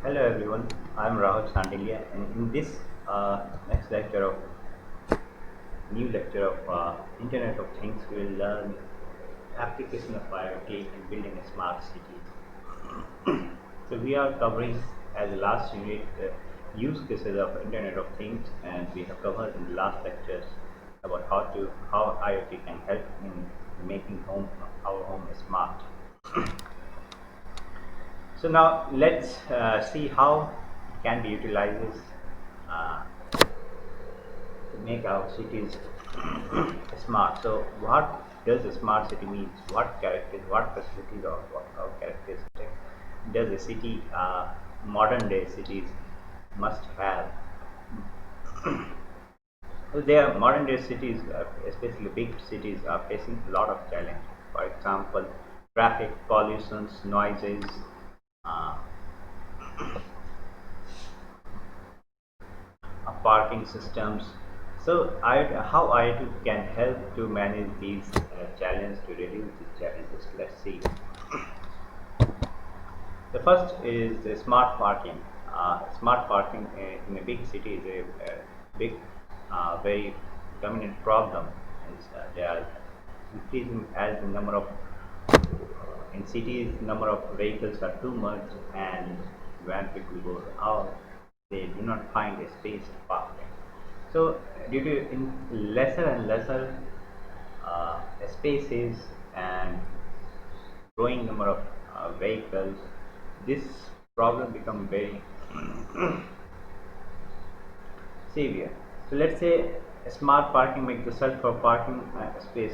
Hello everyone, I'm Rahul Shandilya, and in this next lecture of new lecture of Internet of Things, we will learn application of IoT in building a smart cities. So we are covering as the last unit use cases of Internet of Things, and we have covered in the last lectures about how IoT can help in making our home smart. So now let's see how it can be utilized uh, to make our cities smart. So what does a smart city means? What facilities or what characteristics does a city, modern day cities must have? Well, their modern day cities, especially big cities, are facing a lot of challenge. For example, traffic, pollutions, noises, uh, parking systems. So, how IoT can help to manage these challenges to reduce these challenges? Let's see. The first is the smart parking. Smart parking in a big city is a big, very dominant problem. They are increasing as the number of in cities number of vehicles are too much, and when people go out, they do not find a space to park. So due to in lesser and lesser spaces and growing number of vehicles, this problem become very severe. So let's say a smart parking makes the search for parking space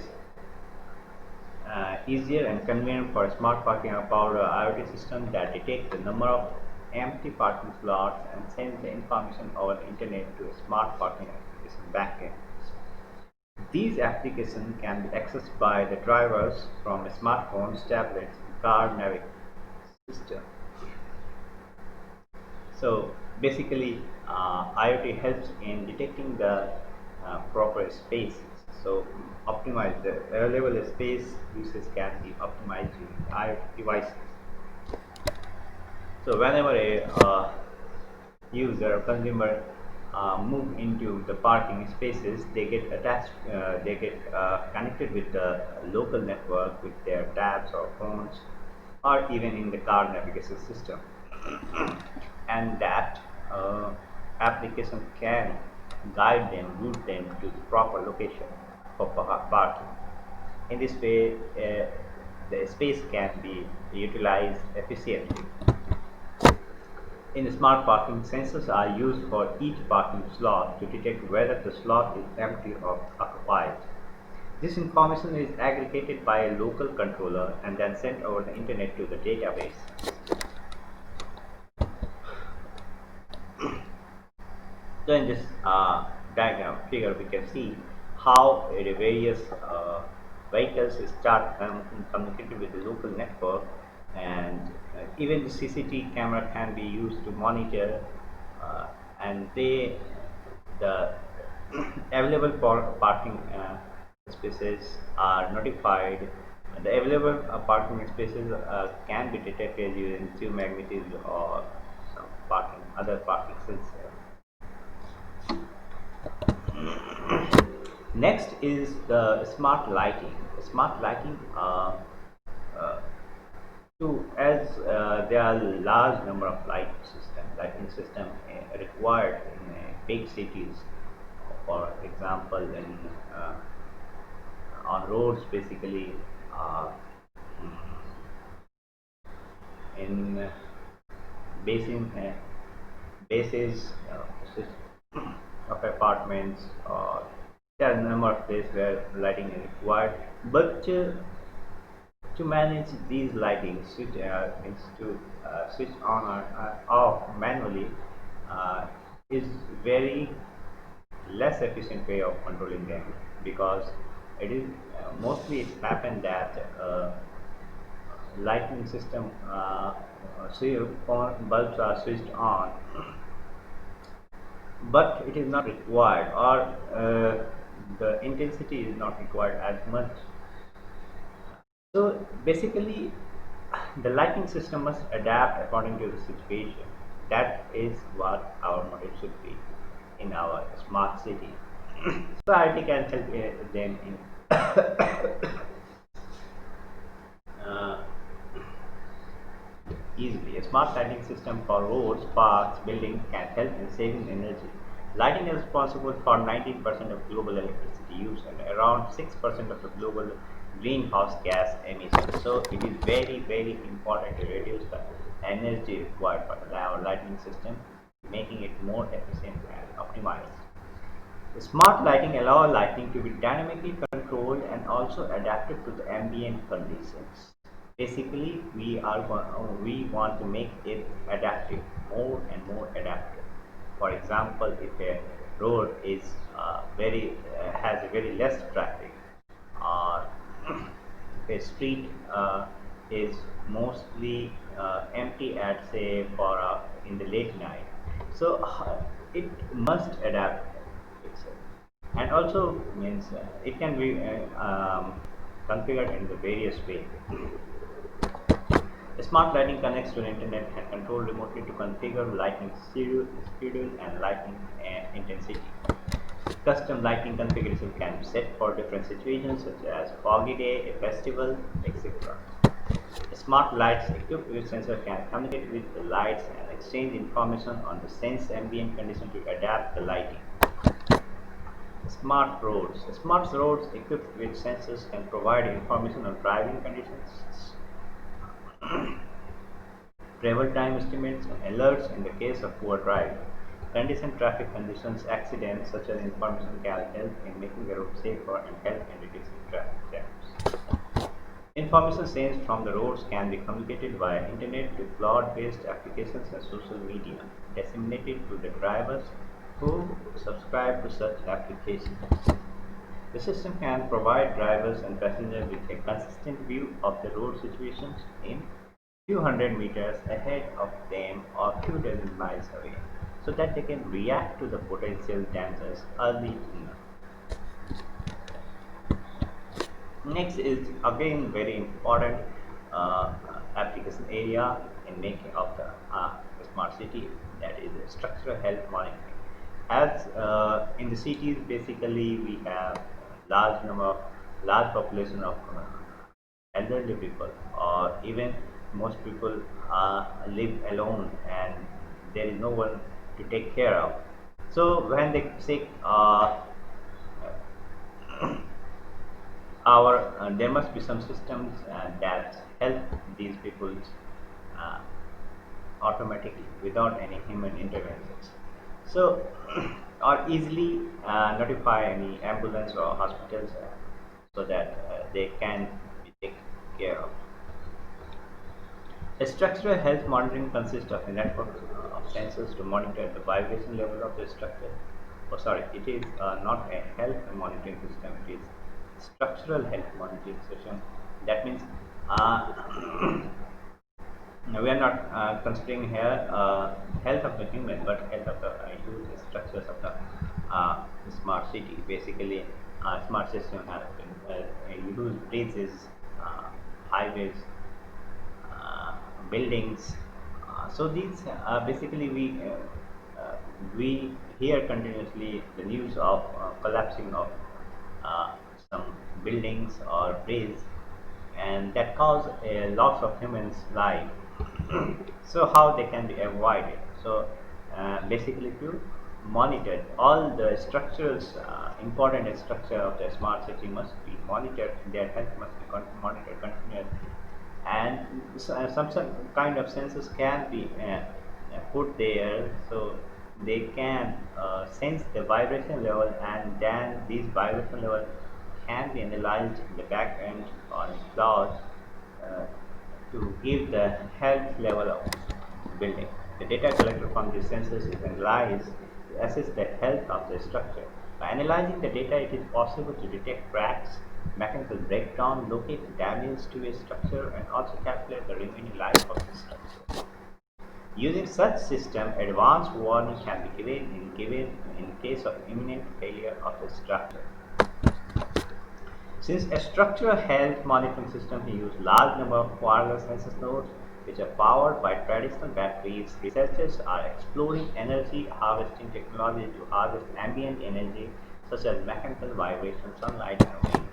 easier and convenient for a smart parking powered IoT system that detects the number of empty parking slots and sends the information over the internet to a smart parking application backend. These applications can be accessed by the drivers from smartphones, tablets, and car navigation system. So basically, IoT helps in detecting the proper spaces. So optimize the available space usage can be optimized using IoT devices. So whenever a user or consumer move into the parking spaces, they get attached, they get connected with the local network with their tabs or phones, or even in the car navigation system, and that application can guide them, route them to the proper location for parking. In this way, the space can be utilized efficiently. In smart parking, sensors are used for each parking slot to detect whether the slot is empty or occupied. This information is aggregated by a local controller and then sent over the internet to the database. So in this diagram figure, we can see how the various vehicles start communicating with the local network, and even the CCTV camera can be used to monitor, and the available parking spaces are notified. The available parking spaces can be detected using geomagnetism or some parking other parking sensors. Next is the smart lighting. Smart lighting, uh, as there are large number of lighting system required in big cities. For example, in on roads, basically, uh, in basin bases of apartments, or there are a number of places where lighting is required. But to manage these lighting means to switch on or off manually uh, is very less efficient way of controlling them, because it is mostly it happened that lighting system bulbs are switched on, but it is not required, or the intensity is not required as much. So basically, the lighting system must adapt according to the situation. That is what our model should be in our smart city. So IoT can help them in uh, easily. A smart lighting system for roads, parks, buildings can help in saving energy. Lighting is responsible for 19% of global electricity use and around 6% of the global greenhouse gas emissions. So it is very, very important to reduce the energy required for our lighting system, making it more efficient and optimized. Smart lighting allows lighting to be dynamically controlled and also adapted to the ambient conditions. Basically, we want to make it adaptive, more and more adaptive. For example, if a road is very has a very less traffic, or a street is mostly empty at say for in the late night, so it must adapt itself, and also means it can be configured in the various way. Smart lighting connects to the internet and controlled remotely to configure lighting schedule and lighting intensity. Custom lighting configuration can be set for different situations such as foggy day, a festival, etc. Smart lights equipped with sensor can communicate with the lights and exchange information on the sense ambient condition to adapt the lighting. Smart roads. Smart roads equipped with sensors can provide information on driving conditions, travel time estimates, and alerts in the case of poor driving. Condition traffic conditions, accidents, such as information can help in making the road safer and help in reducing traffic jams. Information sent from the roads can be communicated via internet to cloud-based applications and social media, disseminated to the drivers who subscribe to such applications. The system can provide drivers and passengers with a consistent view of the road situations in few hundred meters ahead of them or few dozen miles away, so that they can react to the potential dangers early enough. Next is again very important uh, application area in making of the smart city, that is structural health monitoring. As in the cities, basically we have large population of elderly people, or even most people live alone and there is no one to take care of. So when they sick, there must be some systems that help these people uh, automatically without any human interventions. So, or easily notify any ambulance or hospitals so that they can be taken care of. A structural health monitoring consists of a network of sensors to monitor the vibration level of the structure. Oh, sorry, it is not a health monitoring system, it is structural health monitoring system. That means we are not considering here health of the human, but health of the huge structures of the smart city. Basically, smart system has been huge bridges, uh, highways, uh, buildings. So these basically uh, we hear continuously the news of collapsing of uh, some buildings or bridges, and that cause a loss of humans' life. So how they can be avoided? So basically to monitor all the structures, important structure of the smart city must be monitored. Their health must be monitored continuously, and some kind of sensors can be put there so they can sense the vibration level, and then these vibration level can be analyzed in the back end on cloud uh, to give the health level of building. The data collected from these sensors is analyzed to assess the health of the structure. By analyzing the data, it is possible to detect cracks, mechanical breakdown, locate damage to a structure, and also calculate the remaining life of the structure. Using such system, advanced warning can be given in case of imminent failure of the structure. Since a structural health monitoring system uses large number of wireless sensor nodes, which are powered by traditional batteries. Researchers are exploring energy harvesting technology to harvest ambient energy such as mechanical vibration, sunlight, and wind.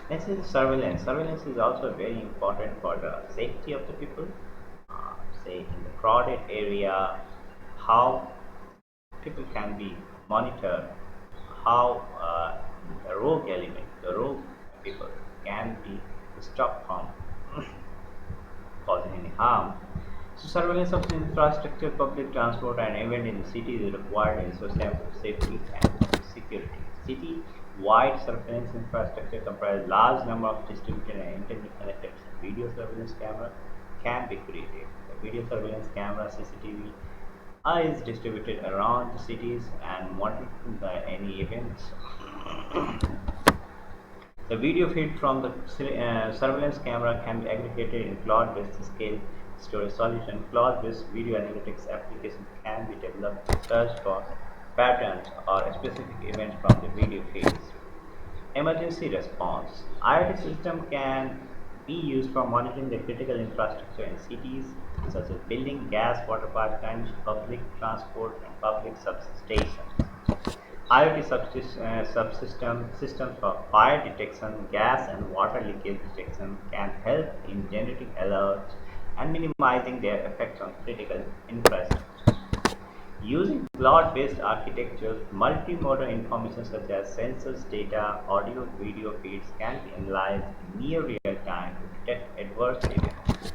Next is surveillance. Surveillance is also very important for the safety of the people. Uh, Say in the crowded area, how people can be monitored, how the rogue element, the rogue people can be stopped from causing any harm. So surveillance of the infrastructure, public transport and event in the city is required in social safety and security. City-wide surveillance infrastructure comprises large number of distributed and interconnected video surveillance camera can be created. The video surveillance camera (CCTV) is distributed around the cities and monitoring the any events. The video feed from the surveillance camera can be aggregated in cloud-based scale storage solution. Cloud-based video analytics application can be developed to search for patterns or specific events from the video feeds. Emergency response. IoT system can be used for monitoring the critical infrastructure in cities such as building, gas, water pipelines, public transport, and public substations. IoT systems for fire detection, gas and water leakage detection can help in generating alerts and minimizing their effects on critical infrastructure. Using cloud-based architectures, multimodal information such as sensors data, audio, video feeds can be analyzed in near real time to detect adverse events.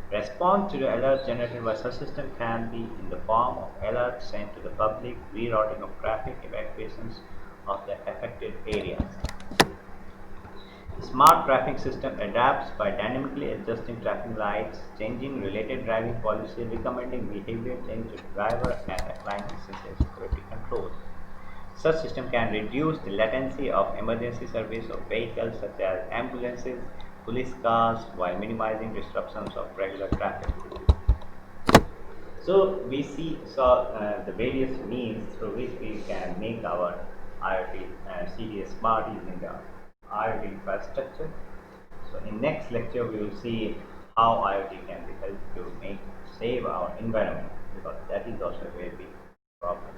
Response to the alerts generated by such system can be in the form of alerts sent to the public, rerouting of traffic, evacuations of the affected areas. Smart traffic system adapts by dynamically adjusting traffic lights, changing related driving policy, recommending behavior change to driver, and applying essential security controls. Such system can reduce the latency of emergency service of vehicles such as ambulances, police cars, while minimizing disruptions of regular traffic. So we saw the various means through which we can make our IoT CDS smart using the IoT infrastructure. So in next lecture we will see how IoT can be helped to make save our environment, because that is also a very big problem.